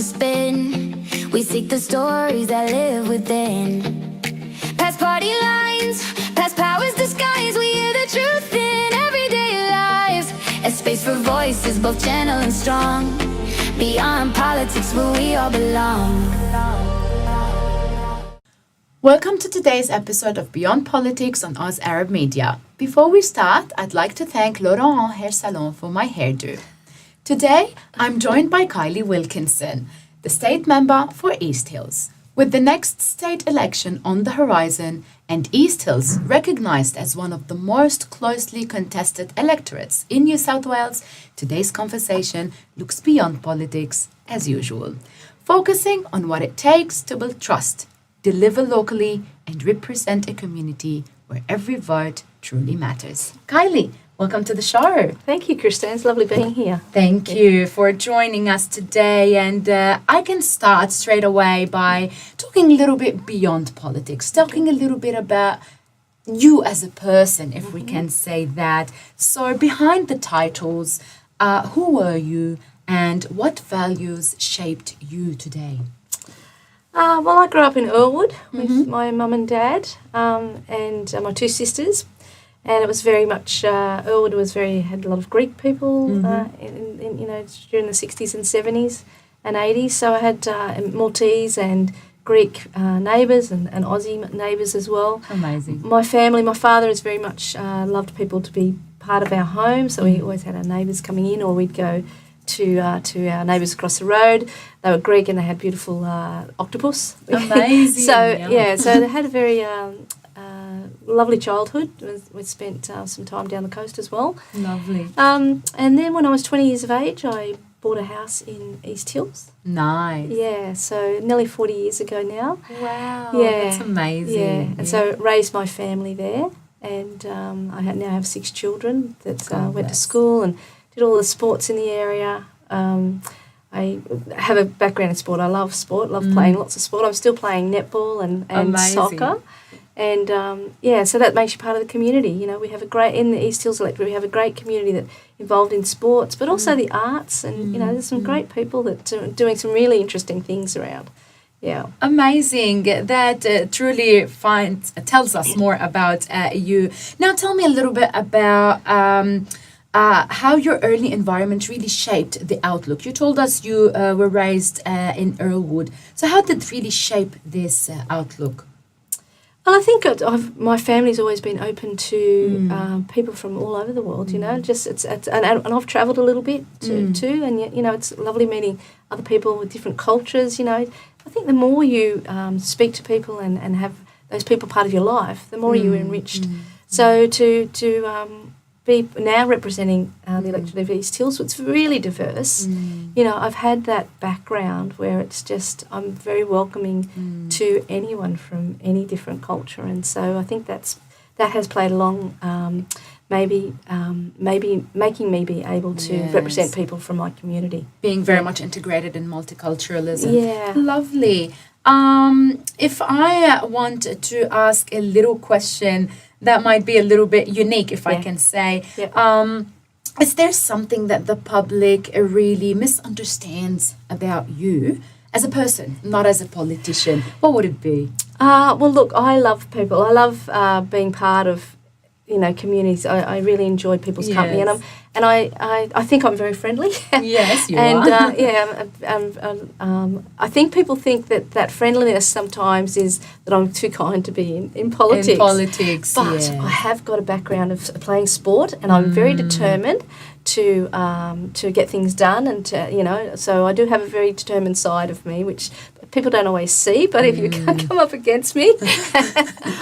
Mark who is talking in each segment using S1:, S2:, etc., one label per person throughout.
S1: spin. We seek the stories that live within. Past party lines, past powers disguised. We hear the truth in everyday lives. A space for voices both gentle and strong. Beyond politics where we all belong.
S2: Welcome to today's episode of Beyond Politics on Oz Arab Media. Before we start, I'd like to thank Laurent Hair Salon for my hairdo. Today, I'm joined by Kylie Wilkinson, the state member for East Hills. With the next state election on the horizon and East Hills recognized as one of the most closely contested electorates in New South Wales, today's conversation looks beyond politics as usual, focusing on what it takes to build trust, deliver locally, and represent a community where every vote truly matters. Kylie, welcome to the show.
S3: Thank you, Christine. It's lovely being here.
S2: Thank you for joining us today. And I can start straight away by talking a little bit beyond politics, talking a little bit about you as a person, if we can say that. So behind the titles, who were you and what values shaped you today?
S3: Well, I grew up in Earlwood with my mum and dad and my two sisters. And it was very much, Earlwood had a lot of Greek people during the 60s and 70s and 80s. So I had Maltese and Greek neighbours and Aussie neighbours as well.
S2: Amazing.
S3: My family, my father is very much loved people to be part of our home. So we always had our neighbours coming in, or we'd go to our neighbours across the road. They were Greek and they had beautiful octopus.
S2: Amazing.
S3: So they had a very lovely childhood. We spent some time down the coast as well.
S2: Lovely.
S3: And then when I was 20 years of age, I bought a house in East Hills.
S2: Nice.
S3: Yeah, so nearly 40 years ago now.
S2: Wow,
S3: yeah,
S2: that's amazing.
S3: Yeah, and so raised my family there. And I now have 6 children that went to school and did all the sports in the area. I have a background in sport. I love sport, love playing lots of sport. I'm still playing netball and soccer. And, so that makes you part of the community. You know, we have in the East Hills electorate, we have a great community that involved in sports, but also the arts. And, there's some great people that are doing some really interesting things around. Yeah.
S2: Amazing. That truly tells us more about you. Now tell me a little bit about how your early environment really shaped the outlook. You told us you were raised in Earlwood. So how did it really shape this outlook?
S3: Well, I think my family's always been open to people from all over the world. You know, and I've travelled a little bit too, and it's lovely meeting other people with different cultures. You know, I think the more you speak to people and have those people part of your life, the more you're enriched. So to be now representing the electorate of East Hills, so it's really diverse. You know, I've had that background where it's just I'm very welcoming to anyone from any different culture, and so I think that has played along. Maybe making me be able to represent people from my community.
S2: Being very much integrated in multiculturalism.
S3: Yeah.
S2: Lovely. If I want to ask a little question that might be a little bit unique, if I can say, is there something that the public really misunderstands about you as a person, not as a politician? What would it be?
S3: Well, look, I love people. I love being part of communities. I really enjoy people's company, and I think I'm very friendly.
S2: Yes, you
S3: and,
S2: are.
S3: I think people think that friendliness sometimes is that I'm too kind to be in politics.
S2: In politics,
S3: but I have got a background of playing sport, and I'm very determined to get things done, and so I do have a very determined side of me, which people don't always see, but if you can't come up against me,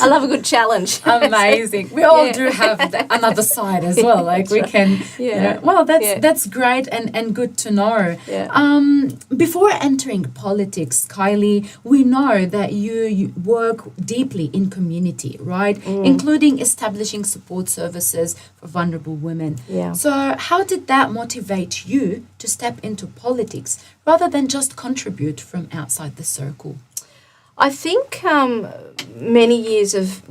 S3: I love a good challenge.
S2: Amazing. We all do have another side as well. Like we can. Yeah. Well, that's great and good to know.
S3: Yeah.
S2: Before entering politics, Kylie, we know that you work deeply in community, right? Including establishing support services for vulnerable women.
S3: Yeah.
S2: So how did that motivate you to step into politics rather than just contribute from outside the circle?
S3: I think many years of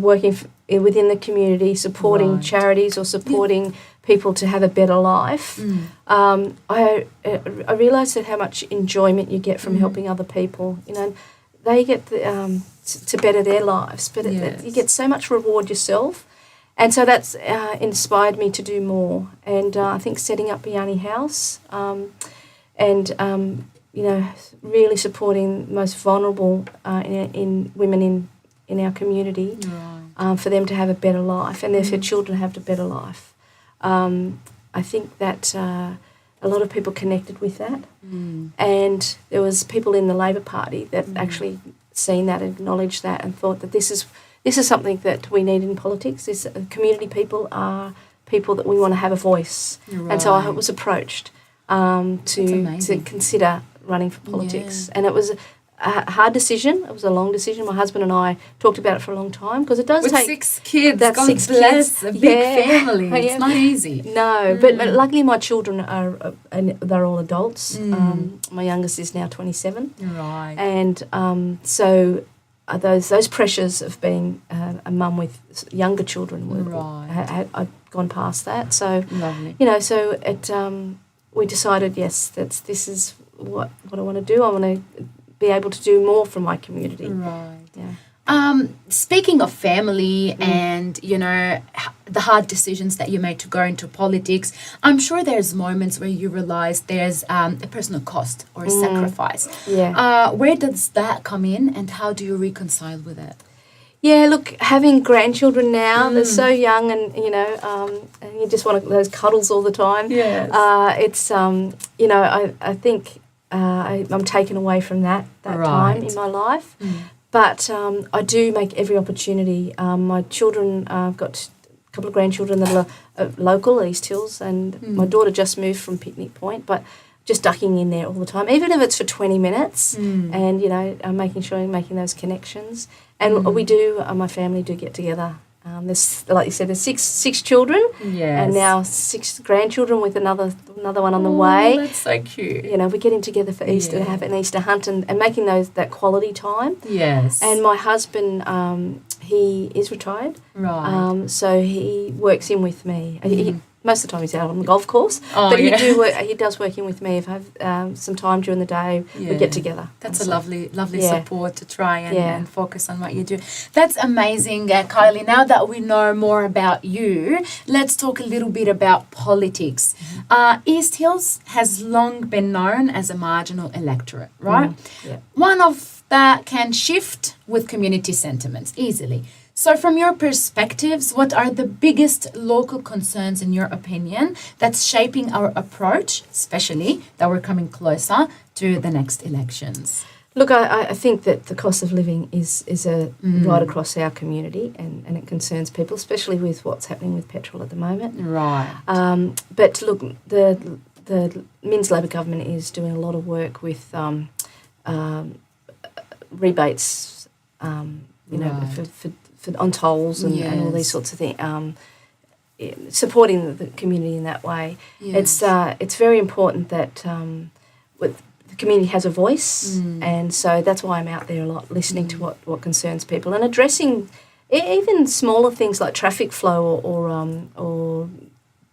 S3: working within the community, supporting charities or supporting people to have a better life, I realised that how much enjoyment you get from helping other people. You know, they get to better their lives, but you get so much reward yourself. And so that's inspired me to do more. And I think setting up Biani House really supporting the most vulnerable in women in our community, for them to have a better life and their children have a better life. I think that a lot of people connected with that. And there was people in the Labor Party that actually seen that, acknowledged that, and thought that this is something that we need in politics. Community people are people that we want to have a voice. And so I was approached to consider running for politics. And it was a hard decision. It was a long decision. My husband and I talked about it for a long time because it does take...
S2: With 6 kids,
S3: that's
S2: God
S3: 6
S2: bless,
S3: kids.
S2: a big family. It's not easy.
S3: No, but luckily my children they're all adults. My youngest is now 27.
S2: Right.
S3: And so those pressures of being a mum with younger children I'd gone past that. So,
S2: lovely.
S3: You know, so it we decided, yes, this is what I want to do. I want to be able to do more for my community.
S2: Right.
S3: Yeah.
S2: Speaking of family and, you know, the hard decisions that you made to go into politics, I'm sure there's moments where you realize there's a personal cost or a sacrifice.
S3: Yeah.
S2: Where does that come in and how do you reconcile with it?
S3: Yeah, look, having grandchildren now, they're so young and, you know, and you just want those cuddles all the time.
S2: Yes.
S3: It's, you know, I think I'm taken away from that time in my life. But I do make every opportunity. My children, I've got a couple of grandchildren that are local, East Hills, and my daughter just moved from Picnic Point, but just ducking in there all the time, even if it's for 20 minutes, and, you know, making sure I'm making those connections. And we do, my family do get together. There's, like you said, there's six children, and now 6 grandchildren with another one on the way.
S2: That's so cute.
S3: You know, we're getting together for Easter to have an Easter hunt and making that quality time.
S2: Yes.
S3: And my husband, he is retired.
S2: Right.
S3: So he works in with me. Most of the time he's out on the golf course, but he does work in with me. If I have some time during the day, we get together.
S2: That's a lovely support to try and focus on what you do. That's amazing, Kylie. Now that we know more about you, let's talk a little bit about politics. East Hills has long been known as a marginal electorate, right? One of that can shift with community sentiments easily. So from your perspectives, what are the biggest local concerns, in your opinion, that's shaping our approach, especially that we're coming closer to the next elections?
S3: Look, I think that the cost of living is right across our community and it concerns people, especially with what's happening with petrol at the moment.
S2: Right.
S3: But look, the Minns Labor government is doing a lot of work with rebates, you know, for on tolls and all these sorts of things, supporting the community in that way. Yes. It's very important that the community has a voice, and so that's why I'm out there a lot, listening to what concerns people and addressing even smaller things like traffic flow or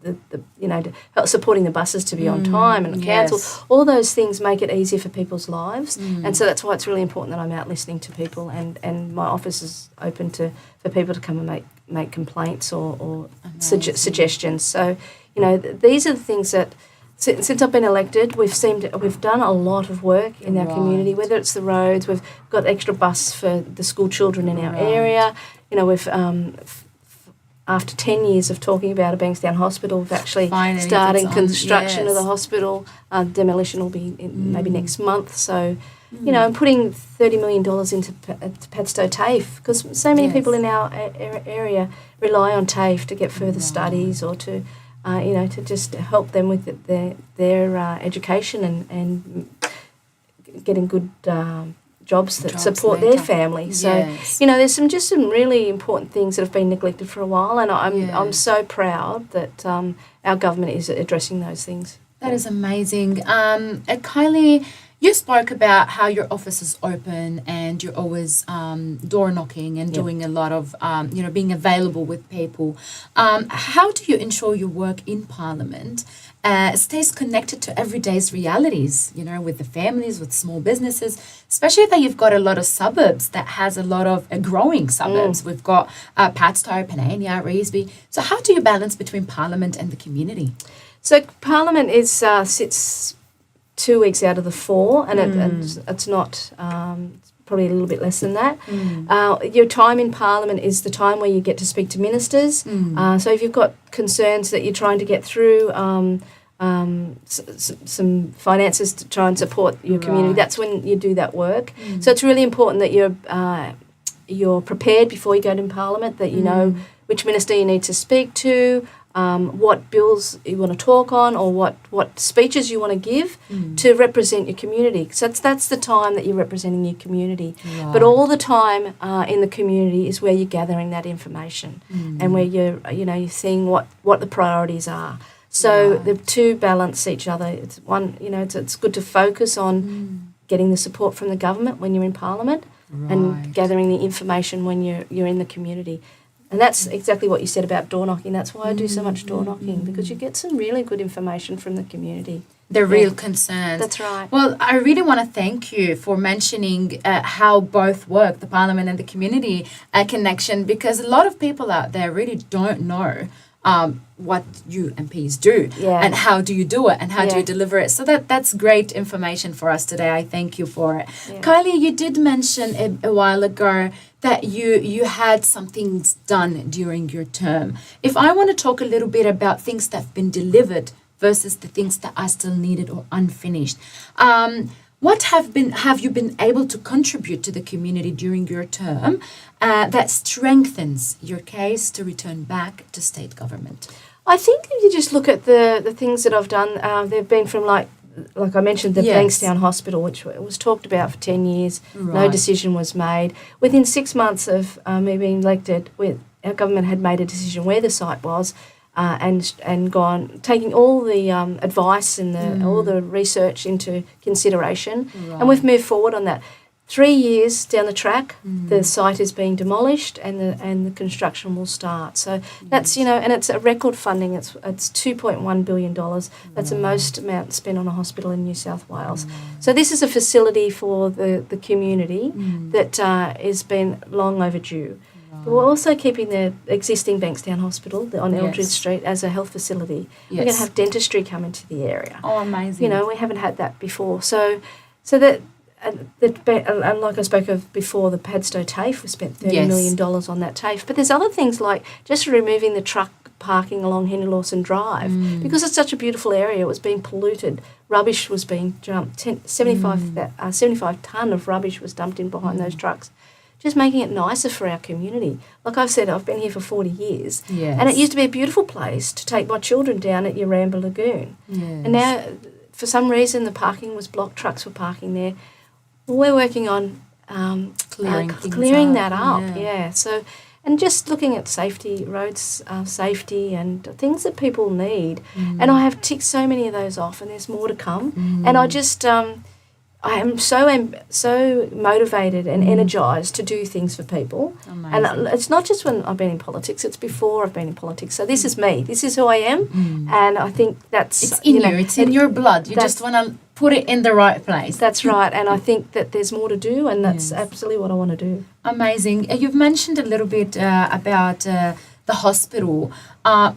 S3: the you know, supporting the buses to be on time and cancelled. All those things make it easier for people's lives, and so that's why it's really important that I'm out listening to people, and my office is open for people to come and make complaints or suggestions. So, you know, these are the things that since I've been elected, we've done a lot of work in our community, whether it's the roads, we've got extra bus for the school children in our area. You know, we've after 10 years of talking about a Bankstown Hospital, we've actually starting construction of the hospital. Demolition will be maybe next month. So, you know, and putting $30 million into Padstow TAFE, because so many people in our area rely on TAFE to get further studies or to, you know, to just help them with their education and getting good jobs that support their family. So, you know, there's some really important things that have been neglected for a while, and I'm so proud that our government is addressing those things.
S2: That is amazing. Kylie, You spoke about how your office is open and you're always door knocking and doing a lot of, being available with people. How do you ensure your work in Parliament stays connected to everyday's realities, with the families, with small businesses, especially that you've got a lot of suburbs that has a lot of growing suburbs. We've got Padstow, Panania, Reesby. So how do you balance between Parliament and the community?
S3: So Parliament is sits 2 weeks out of the 4, and it's not probably a little bit less than that. Your time in Parliament is the time where you get to speak to ministers. So if you've got concerns that you're trying to get through, some finances to try and support your community, that's when you do that work. So it's really important that you're prepared before you go to Parliament, that you know which minister you need to speak to, what bills you want to talk on, or what speeches you want to give to represent your community. So that's the time that you're representing your community. Right. But all the time in the community is where you're gathering that information and where you're seeing what the priorities are. So the two balance each other. It's one, it's good to focus on getting the support from the government when you're in Parliament and gathering the information when you're in the community. And that's exactly what you said about door knocking. That's why I do so much door knocking, because you get some really good information from the community.
S2: The real concerns.
S3: That's right.
S2: Well, I really want to thank you for mentioning how both work, the Parliament and the community connection, because a lot of people out there really don't know what you MPs do and how do you do it and how do you deliver it. So that's great information for us today. I thank you for it. Yeah. Kylie, you did mention a while ago that you had some things done during your term. If I want to talk a little bit about things that have been delivered versus the things that are still needed or unfinished, what have you been able to contribute to the community during your term that strengthens your case to return back to state government?
S3: I think if you just look at the things that I've done, they've been from like I mentioned, the Bankstown Hospital, which was talked about for 10 years. Right. No decision was made. Within 6 months of me being elected, our government had made a decision where the site was and gone, taking all the advice and all the research into consideration. Right. And we've moved forward on that. 3 years down the track, the site is being demolished and the construction will start. So that's, and it's a record funding. It's $2.1 billion. That's the most amount spent on a hospital in New South Wales. So this is a facility for the community that has been long overdue. But we're also keeping the existing Bankstown Hospital on Eldridge Street as a health facility. We're going to have dentistry come into the area.
S2: Oh, amazing.
S3: We haven't had that before. So that... And like I spoke of before, the Padstow TAFE, we spent $30 million on that TAFE. But there's other things like just removing the truck parking along Henry Lawson Drive. Because it's such a beautiful area, it was being polluted. Rubbish was being dumped. 75 tonne of rubbish was dumped in behind those trucks. Just making it nicer for our community. Like I've said, I've been here for 40 years. Yes. And it used to be a beautiful place to take my children down at Yaramba Lagoon. Yes. And now, for some reason, the parking was blocked. Trucks were parking there. We're working on clearing that up. Yeah. So, and just looking at safety, roads safety, and things that people need. And I have ticked so many of those off, and there's more to come. And I just, I am so motivated and energised to do things for people. Amazing. And it's not just when I've been in politics; it's before I've been in politics. So this is me. This is who I am, and I think that's
S2: it's in you. It's in your blood. You just want to put it in the right place.
S3: That's right, and I think that there's more to do, and that's absolutely what I want to do.
S2: Amazing. You've mentioned a little bit about the hospital.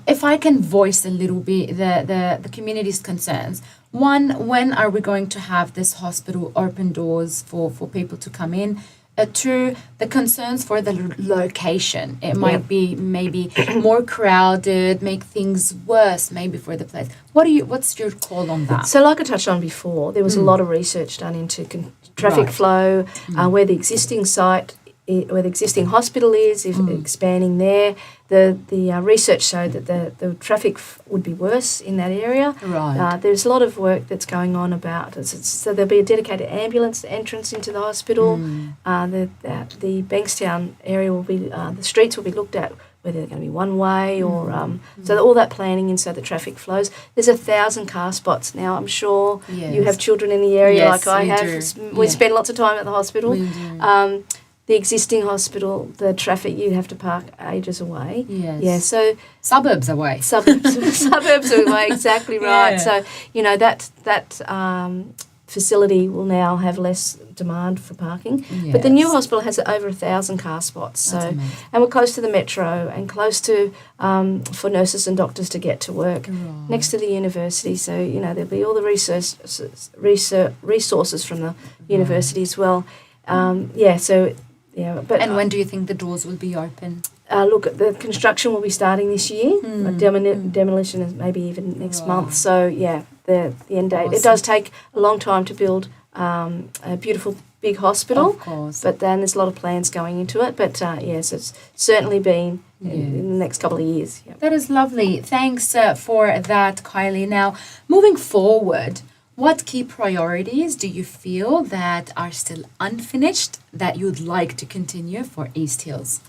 S2: If I can voice a little bit the community's concerns. One, when are we going to have this hospital open doors for people to come in? Two, the concerns for the location. It might be maybe more crowded, make things worse maybe for the place. What's your call on that?
S3: So like I touched on before, there was a lot of research done into traffic flow, where the existing site, where the existing hospital is, if expanding there. The research showed that the traffic would be worse in that area. Right. There's a lot of work that's going on about it. So there'll be a dedicated ambulance entrance into the hospital. The Bankstown area will be, the streets will be looked at whether they're going to be one way or so all that planning and so the traffic flows. There's 1,000 car spots now. I'm sure you have children in the area like I have. We spend lots of time at the hospital.
S2: We do.
S3: The existing hospital, the traffic, you have to park ages away.
S2: Yes.
S3: Yeah, so
S2: Suburbs away.
S3: suburbs away, exactly right.
S2: Yeah.
S3: So, you know, that facility will now have less demand for parking. But the new hospital has over 1,000 car spots. So,
S2: That's amazing.
S3: and we're close to the metro and close to for nurses and doctors to get to work next to the university. So, you know, there'll be all the resources from the university as well. But
S2: And when do you think the doors will be open?
S3: look, the construction will be starting this year. Demolition is maybe even next month. So yeah, the end date.
S2: Awesome.
S3: It does take a long time to build a beautiful big hospital.
S2: Of course.
S3: But then there's a lot of plans going into it. But yes, it's certainly been in the next couple of years. Yep.
S2: That is lovely. Thanks for that, Kylie. Now, moving forward, what key priorities do you feel that are still unfinished that you'd like to continue for East Hills?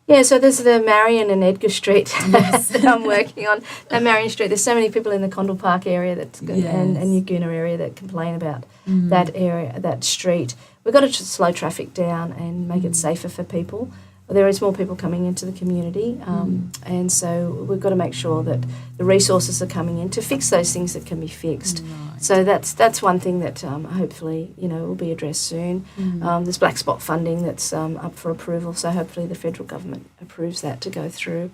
S3: Yeah, so there's the Marion and Edgar Street that I'm working on. That Marion Street, there's so many people in the Condell Park area and Yaguna area that complain about that area, that street. We've got to slow traffic down and make it safer for people. There is more people coming into the community, and so we've got to make sure that the resources are coming in to fix those things that can be fixed.
S2: Right.
S3: So that's one thing that hopefully will be addressed soon. There's black spot funding that's up for approval, so hopefully the federal government approves that to go through.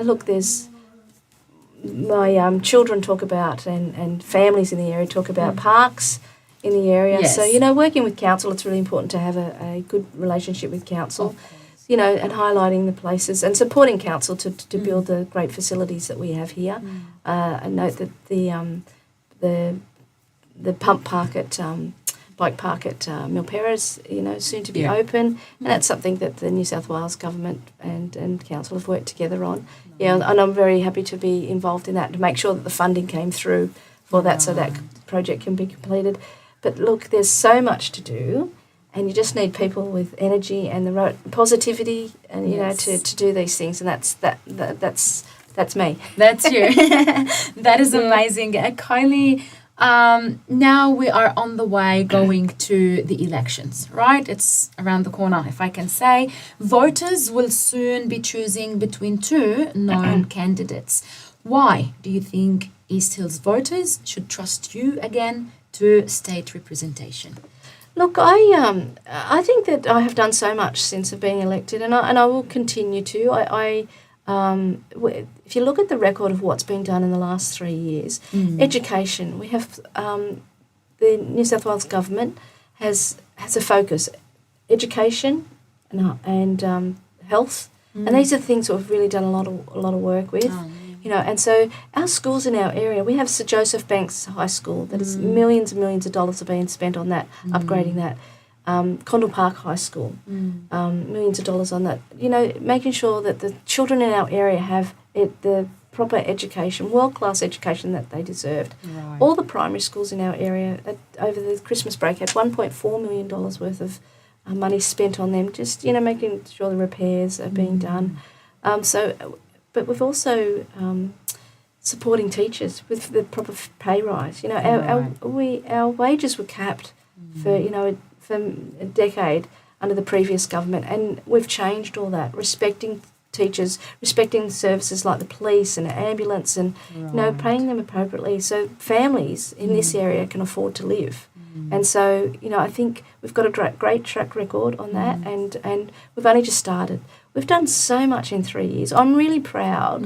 S3: Look, there's my children talk about and families in the area talk about parks in the area.
S2: Yes.
S3: So working with council, it's really important to have a good relationship with council. And highlighting the places and supporting council to build the great facilities that we have here. I note that the pump park at bike park at Milpera is soon to be open, and that's something that the New South Wales government and council have worked together on. And I'm very happy to be involved in that to make sure that the funding came through for that, so that project can be completed. But look, there's so much to do. And you just need people with energy and the positivity, and to do these things. And that's me.
S2: That's you. That is amazing, Kylie. Now we are on the way going to the elections, right? It's around the corner, if I can say. Voters will soon be choosing between two known candidates. Why do you think East Hills voters should trust you again to state representation?
S3: Look, I think that I have done so much since being elected, and I will continue to. If you look at the record of what's been done in the last 3 years, education, we have the New South Wales government has a focus, education and health, and these are things that we've really done a lot of work with. And so our schools in our area, we have Sir Joseph Banks High School that is millions and millions of dollars are being spent on that, upgrading that. Condell Park High School, millions of dollars on that. Making sure that the children in our area have the proper education, world-class education that they deserved.
S2: Right.
S3: All the primary schools in our area over the Christmas break had $1.4 million worth of money spent on them, just, making sure the repairs are being done. But we've also supporting teachers with the proper pay rise. Our wages were capped for a decade under the previous government, and we've changed all that, respecting teachers, respecting services like the police and ambulance, and paying them appropriately so families in this area can afford to live. And so I think we've got a great track record on that, and we've only just started. We've done so much in 3 years. I'm really proud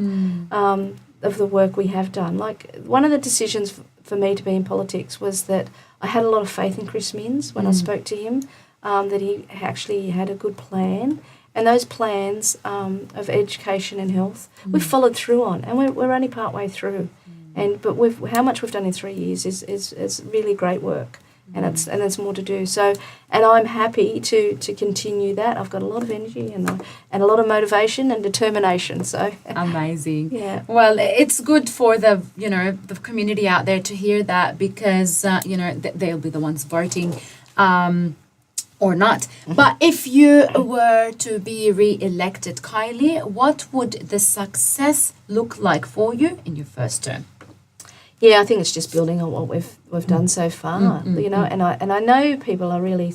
S3: of the work we have done. Like, one of the decisions for me to be in politics was that I had a lot of faith in Chris Minns when I spoke to him, that he actually had a good plan. And those plans of education and health, we've followed through on, and we're only part way through. But how much we've done in 3 years is really great work. And there's more to do. So, and I'm happy to continue that. I've got a lot of energy and a lot of motivation and determination. So
S2: amazing.
S3: Yeah.
S2: Well, it's good for the the community out there to hear that, because they'll be the ones voting. or not. But if you were to be re-elected, Kylie, what would the success look like for you in your first term?
S3: Yeah, I think it's just building on what we've done so far. You know, and I know people are really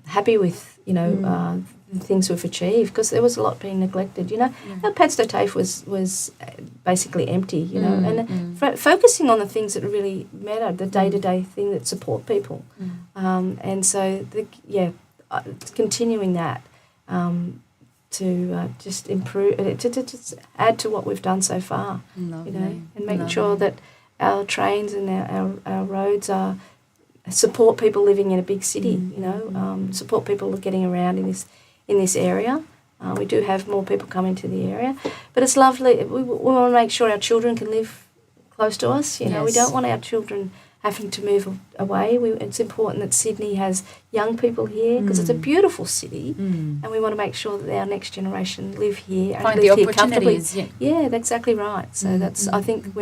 S3: happy with the things we've achieved, because there was a lot being neglected. You know, our Padstow TAFE was basically empty. You know, and focusing on the things that really matter, the day-to-day thing that support people, and so continuing that to just improve, to just add to what we've done so far.
S2: Lovely.
S3: You know, and making sure that our trains and our roads support people living in a big city. You know, support people getting around in this area. We do have more people coming to the area, but it's lovely. We want to make sure our children can live close to us. You know, we don't want our children having to move away. It's important that Sydney has young people here, because it's a beautiful city, and we want to make sure that our next generation live here and
S2: find
S3: live
S2: the
S3: here comfortably.
S2: opportunities.
S3: Yeah, that's exactly right. So I think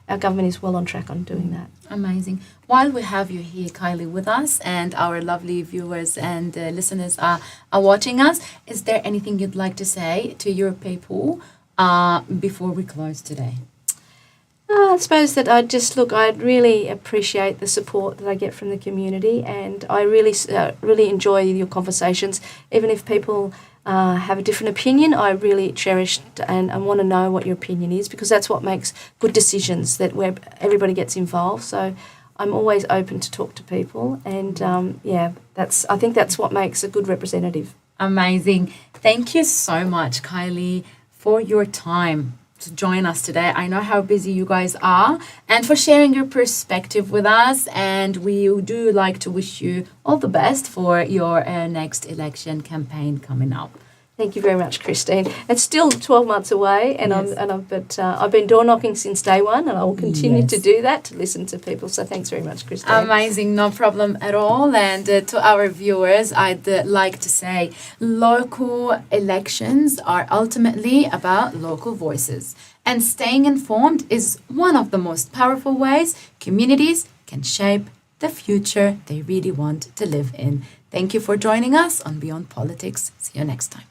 S3: our government is well on track on doing that.
S2: Amazing. While we have you here, Kylie, with us, and our lovely viewers and listeners are watching us, is there anything you'd like to say to your people before we close today?
S3: I suppose that I really appreciate the support that I get from the community, and I really enjoy your conversations. Even if people have a different opinion, I really cherish and want to know what your opinion is, because that's what makes good decisions, that where everybody gets involved. So I'm always open to talk to people, and I think that's what makes a good representative.
S2: Amazing. Thank you so much, Kylie, for your time to join us today. I know how busy you guys are, and for sharing your perspective with us, and we do like to wish you all the best for your next election campaign coming up.
S3: Thank you very much, Christine. It's still 12 months away, and I've been door knocking since day one, and I will continue to do that, to listen to people. So thanks very much, Christine.
S2: Amazing, no problem at all. And to our viewers, I'd like to say local elections are ultimately about local voices, and staying informed is one of the most powerful ways communities can shape the future they really want to live in. Thank you for joining us on Beyond Politics. See you next time.